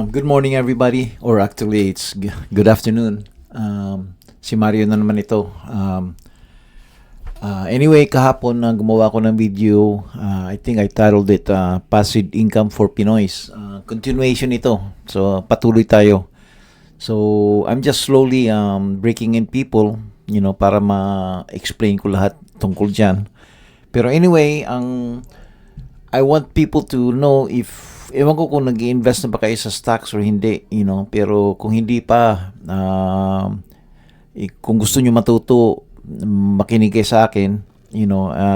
Good morning everybody, or actually it's good afternoon. Si Mario na naman ito. Anyway, kahapon gumawa ko ng video. I think I titled it Passive Income for Pinoys. Continuation ito. So patuloy tayo. So I'm just slowly breaking in people, para ma-explain ko lahat tungkol dyan. Pero anyway, I want people to know if ewan ko kung nag-i-invest na ba kayo sa stocks or hindi, pero kung hindi pa, kung gusto nyo matuto, makinig kayo sa akin,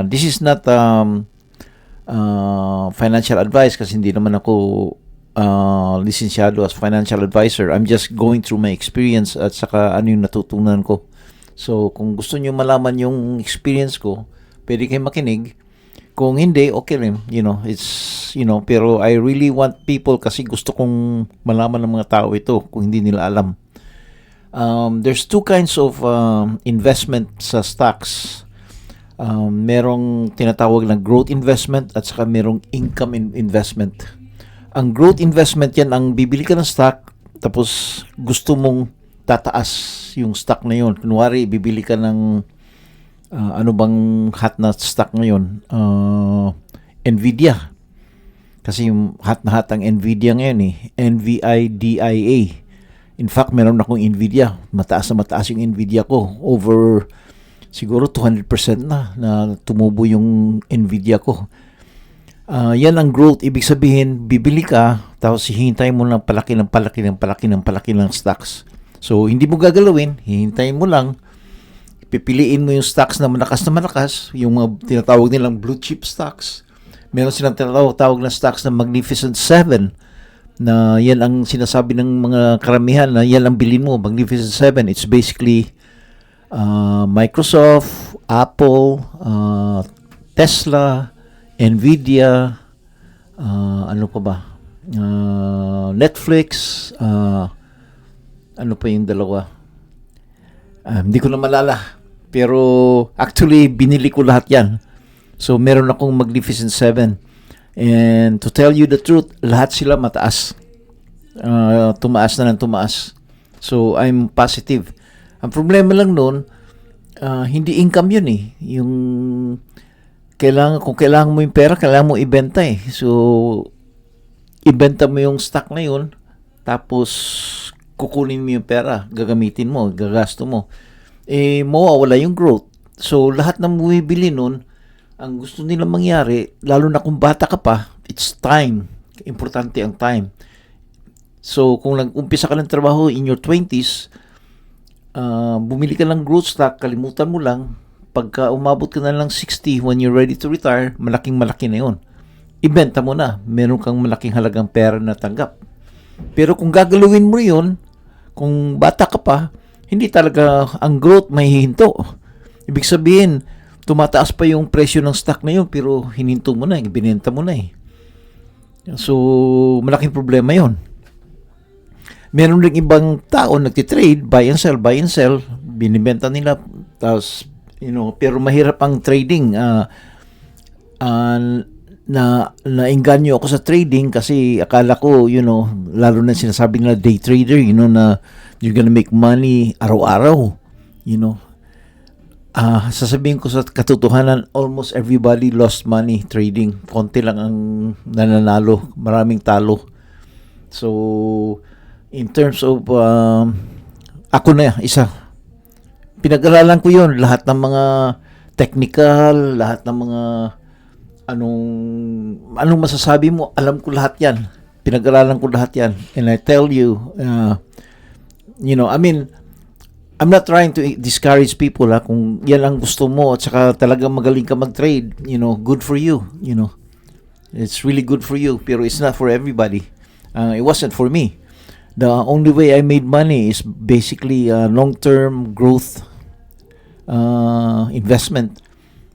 this is not financial advice kasi hindi naman ako lisensyado as financial advisor. I'm just going through my experience at saka ano yung natutunan ko. So, kung gusto nyo malaman yung experience ko, pwede kayo makinig. Kung hindi, okay rin, pero I really want people kasi gusto kong malaman ng mga tao ito kung hindi nila alam. There's two kinds of investment sa stocks. Merong tinatawag na growth investment at saka merong income investment. Ang growth investment yan, ang bibili ka ng stock tapos gusto mong tataas yung stock na yun. Kunwari, bibili ka ng ano bang hot na stock ngayon? Nvidia. Kasi yung hot na hot ang Nvidia ngayon NVIDIA. In fact, meron akong Nvidia. Mataas na mataas yung Nvidia ko. Over siguro 200% na tumubo yung Nvidia ko. Yan ang growth. Ibig sabihin, bibili ka, tapos hihintay mo ng palaki ng stocks. So, hindi mo gagalawin, hihintayin mo lang. Pipiliin mo yung stocks na malakas, yung mga tinatawag nilang blue chip stocks. Meron silang tinatawag na stocks na Magnificent 7 na yan ang sinasabi ng mga karamihan na yan ang bilhin mo, Magnificent 7. It's basically Microsoft, Apple, Tesla, Nvidia, ano pa ba? Netflix, ano pa yung dalawa? Hindi ko na malala. Pero actually, binili ko lahat yan. So, meron akong Magnificent 7. And to tell you the truth, lahat sila mataas. Tumaas na ng tumaas. So, I'm positive. Ang problema lang nun, hindi income yun eh. Yung kung kailangan mo yung pera, kailangan mo ibenta eh. So, ibenta mo yung stock na yun, tapos kukunin mo yung pera, gagamitin mo, gagasto mo. Mawawala yung growth. So, lahat ng bumibili nun, ang gusto nila mangyari, lalo na kung bata ka pa, it's time. Importante ang time. So, kung nag-umpisa ka ng trabaho in your 20s, bumili ka ng growth stock, kalimutan mo lang, pagka umabot ka na lang 60, when you're ready to retire, malaking-malaki na yun. Ibenta mo na, meron kang malaking halagang pera na tanggap. Pero kung gagalawin mo yun, kung bata ka pa, hindi talaga ang growth may hihinto. Ibig sabihin, tumataas pa yung presyo ng stock na yun, pero hininto mo na, binenta mo na eh. So, malaking problema yun. Meron rin ibang tao nagtitrade, buy and sell, binibenta nila, tapos, pero mahirap ang trading. Nainganyo ako sa trading kasi akala ko, lalo na sinasabi nila day trader, na you're gonna make money araw-araw, sasabihin ko sa katotohanan, almost everybody lost money trading. Konti lang ang nananalo, maraming talo. So, in terms of, ako na isa. Pinag-aralan ko yun, lahat ng mga technical, lahat ng mga anong masasabi mo, alam ko lahat yan. Pinag-aralan ko lahat yan. And I tell you, I'm not trying to discourage people kung yan ang gusto mo at saka talagang magaling ka mag-trade, good for you, It's really good for you, pero it's not for everybody. It wasn't for me. The only way I made money is basically long-term growth investment.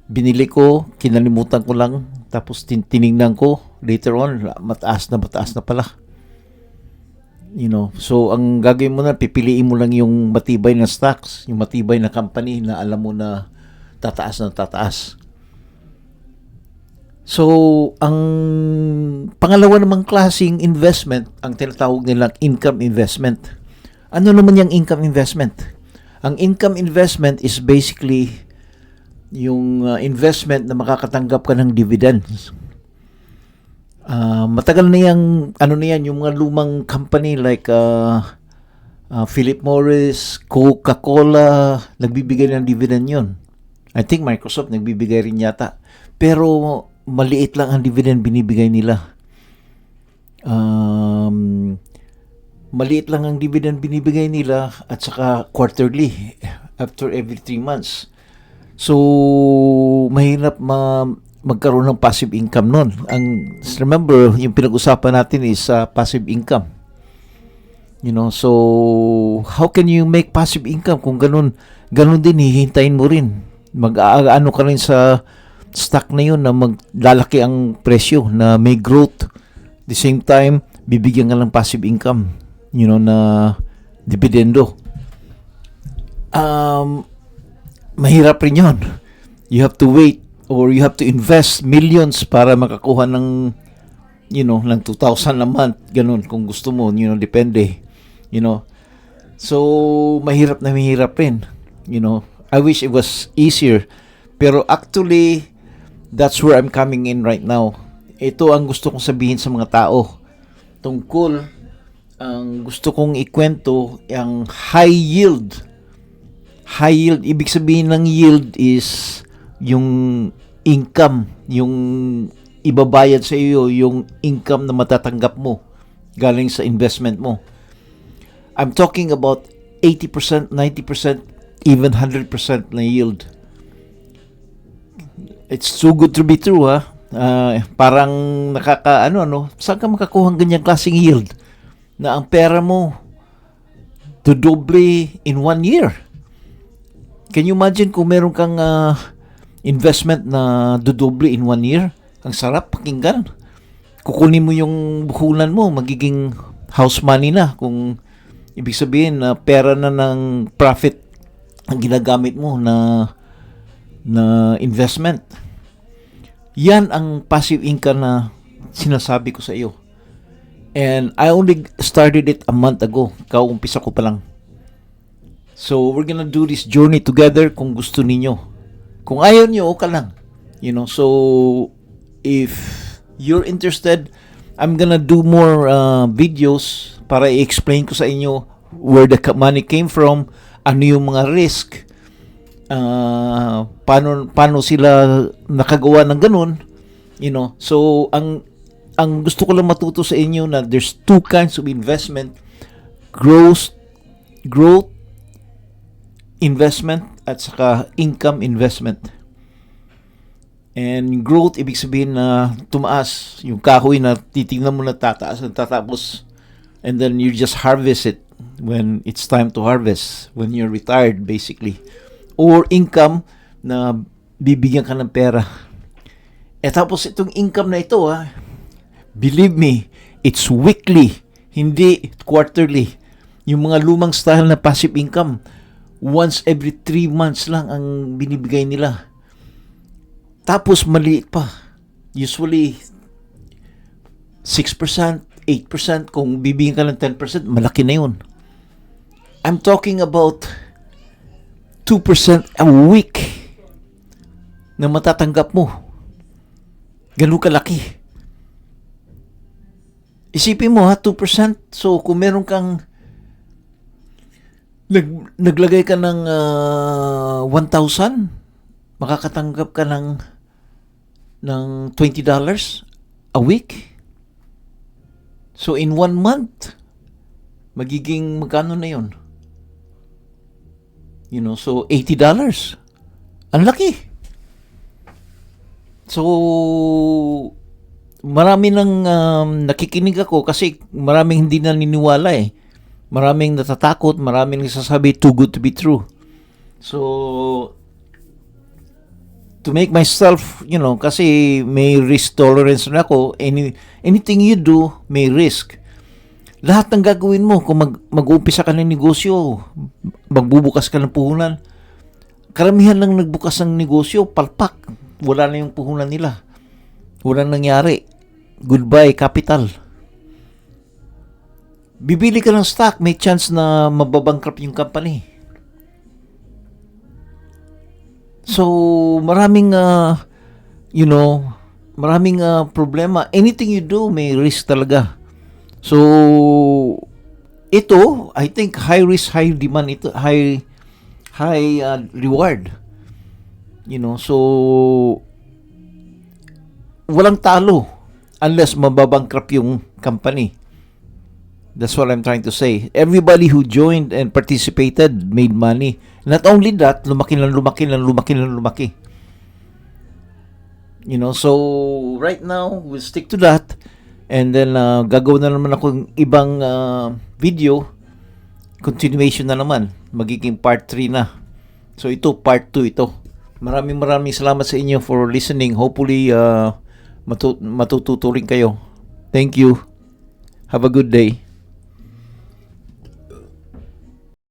Binili ko, kinalimutan ko lang, tapos tinignan ko, later on, mataas na pala. So ang gagawin mo na, pipiliin mo lang yung matibay na stocks, yung matibay na company na alam mo na tataas na tataas. So, ang pangalawa namang klaseng investment, ang tinatawag nilang income investment. Ano naman yung income investment? Ang income investment is basically yung investment na makakatanggap ka ng dividends. Matagal na yung, ano na yan, yung mga lumang company like Philip Morris, Coca-Cola, nagbibigay ng dividend yun. I think Microsoft nagbibigay rin yata. Pero maliit lang ang dividend binibigay nila. Maliit lang ang dividend binibigay nila at saka quarterly after every 3 months. So, mahirap magkaroon ng passive income nun. Remember, yung pinag-usapan natin is passive income. So how can you make passive income kung ganun din hihintayin mo rin. Mag-aano ka rin sa stock na yun na maglalaki ang presyo na may growth. The same time, bibigyan ka ng passive income, na dividendo. Mahirap rin yun. You have to wait or you have to invest millions para makakuha ng ng 2,000 a month, ganun kung gusto mo, depende. So mahirap rin. I wish it was easier, pero actually that's where I'm coming in right now. Ito ang gusto kong sabihin sa mga tao tungkol, ang gusto kong ikwento ang high yield. Ibig sabihin ng yield is yung income, yung ibabayad sa iyo, yung income na matatanggap mo galing sa investment mo. I'm talking about 80%, 90%, even 100% na yield. It's too good to be true, ha? Parang saan ka makakuha ng ganyang klaseng yield na ang pera mo dodoble in 1 year? Can you imagine kung meron kang investment na dodoble in 1 year? Ang sarap pakinggan. Kukunin mo yung buhunan mo, magiging house money na. Kung ibig sabihin na pera na ng profit ang ginagamit mo na investment. Yan ang passive income na sinasabi ko sa iyo. And I only started it a month ago. Kauumpisa ko pa lang. So we're gonna do this journey together kung gusto ninyo. Kung ayaw nyo, okay lang. So if you're interested, I'm gonna do more videos para i-explain ko sa inyo where the money came from, ano yung mga risk, paano sila nakagawa ng ganun, So ang gusto ko lang matuto sa inyo na there's 2 kinds of investment: growth investment at saka income investment. And growth, ibig sabihin na tumaas yung kahoy na titingnan mo na tataas at tatapos, and then you just harvest it when it's time to harvest, when you're retired basically. Or income, na bibigyan ka ng pera. Tapos itong income na ito, believe me, it's weekly, hindi quarterly. Yung mga lumang style na passive income, once every 3 months lang ang binibigay nila. Tapos maliit pa. Usually 6%, 8%. Kung bibigyan ka ng 10%, malaki na yun. I'm talking about 2% a week na matatanggap mo. Ganun kalaki. Isipin mo 2%. So kung meron kang naglagay ka ng 1,000, makakatanggap ka ng $20 a week. So in 1 month, magiging magkano na yun? So $80. Ang laki. So marami nang nakikinig ako kasi maraming hindi naniniwala eh. Maraming natatakot, maraming nagsasabi too good to be true. So to make myself, kasi may risk tolerance na ako, anything you do, may risk. Lahat ng gagawin mo, kung mag-uumpisa ka ng negosyo, magbubukas ka ng puhunan, karamihan lang nagbukas ng negosyo, palpak, wala na yung puhunan nila. Walang nangyari. Goodbye, capital. Bibili ka ng stock, may chance na mababankrupt yung company. So, maraming, maraming problema. Anything you do, may risk talaga. So, ito, I think high risk, high demand, ito, high reward. So, walang talo unless mababankrupt yung company. That's what I'm trying to say. Everybody who joined and participated made money. Not only that, lumaki. So right now, we'll stick to that. And then, gagawin na naman ako ibang video. Continuation na naman. Magiging part 3 na. So ito, part 2 ito. Maraming salamat sa inyo for listening. Hopefully, matututo rin kayo. Thank you. Have a good day.